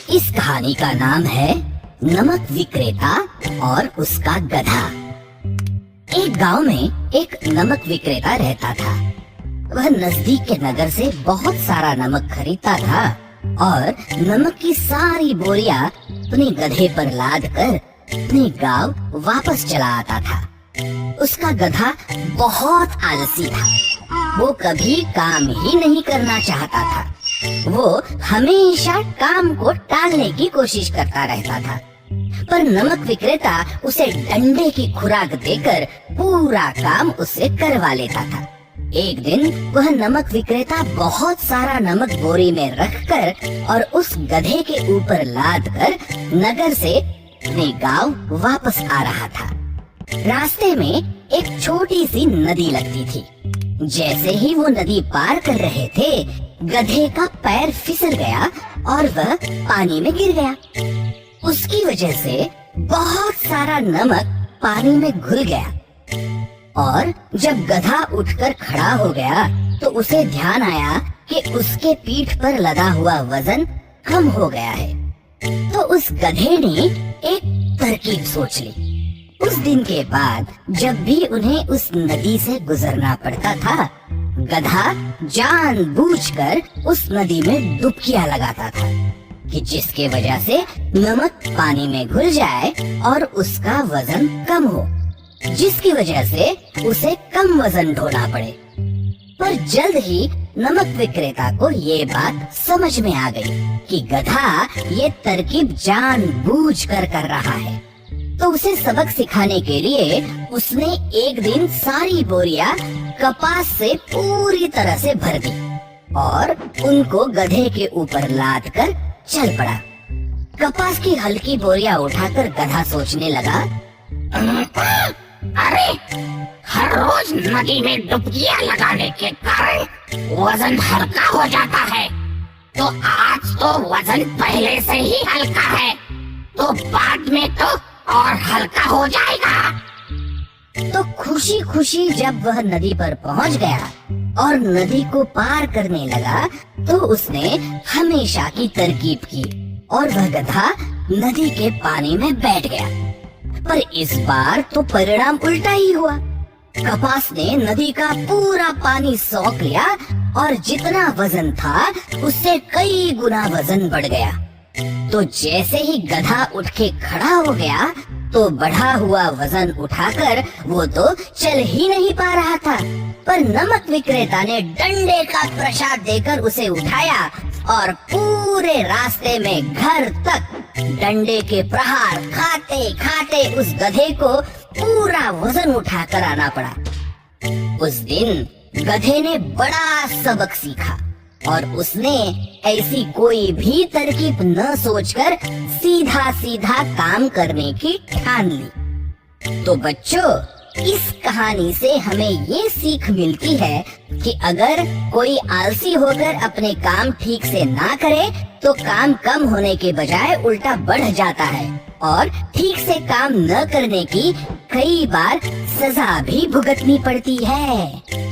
इस कहानी का नाम है नमक विक्रेता और उसका गधा। एक गांव में एक नमक विक्रेता रहता था। वह नजदीक के नगर से बहुत सारा नमक खरीदता था और नमक की सारी बोरियां अपने गधे पर लाद कर अपने गांव वापस चला आता था। उसका गधा बहुत आलसी था। वो कभी काम ही नहीं करना चाहता था। वो हमेशा काम को टालने की कोशिश करता रहता था, पर नमक विक्रेता उसे डंडे की खुराक देकर पूरा काम उससे करवा लेता था। एक दिन वह नमक विक्रेता बहुत सारा नमक बोरी में रखकर और उस गधे के ऊपर लाद कर नगर से अपने गांव वापस आ रहा था। रास्ते में एक छोटी सी नदी लगती थी। जैसे ही वो नदी पार कर रहे थे, गधे का पैर फिसल गया और वह पानी में गिर गया। उसकी वजह से बहुत सारा नमक पानी में घुल गया और जब गधा उठकर खड़ा हो गया तो उसे ध्यान आया कि उसके पीठ पर लदा हुआ वजन कम हो गया है। तो उस गधे ने एक तरकीब सोच ली। उस दिन के बाद जब भी उन्हें उस नदी से गुजरना पड़ता था, गधा जानबूझकर उस नदी में डुबकियां लगाता था कि जिसके वजह से नमक पानी में घुल जाए और उसका वजन कम हो, जिसकी वजह से उसे कम वजन ढोना पड़े। पर जल्द ही नमक विक्रेता को ये बात समझ में आ गई कि गधा ये तरकीब जानबूझकर कर रहा है। तो उसे सबक सिखाने के लिए उसने एक दिन सारी बोरियां कपास से पूरी तरह से भर दी और उनको गधे के ऊपर लाद कर चल पड़ा। कपास की हल्की बोरियां उठाकर गधा सोचने लगा, अरे हर रोज नदी में डुबकियां लगाने के कारण वजन हल्का हो जाता है, तो आज तो वजन पहले से ही हल्का है, तो बाद में तो और हल्का हो जाएगा। तो खुशी खुशी जब वह नदी पर पहुंच गया और नदी को पार करने लगा, तो उसने हमेशा की तरकीब की और वह गधा नदी के पानी में बैठ गया। पर इस बार तो परिणाम उल्टा ही हुआ। कपास ने नदी का पूरा पानी सोख लिया और जितना वजन था उससे कई गुना वजन बढ़ गया। तो जैसे ही गधा उठ के खड़ा हो गया तो बढ़ा हुआ वजन उठाकर वो तो चल ही नहीं पा रहा था, पर नमक विक्रेता ने डंडे का प्रसाद देकर उसे उठाया और पूरे रास्ते में घर तक डंडे के प्रहार खाते खाते उस गधे को पूरा वजन उठाकर आना पड़ा। उस दिन गधे ने बड़ा सबक सीखा और उसने ऐसी कोई भी तरकीब न सोचकर सीधा सीधा काम करने की ठान ली। तो बच्चों, इस कहानी से हमें ये सीख मिलती है कि अगर कोई आलसी होकर अपने काम ठीक से ना करे तो काम कम होने के बजाय उल्टा बढ़ जाता है और ठीक से काम न करने की कई बार सजा भी भुगतनी पड़ती है।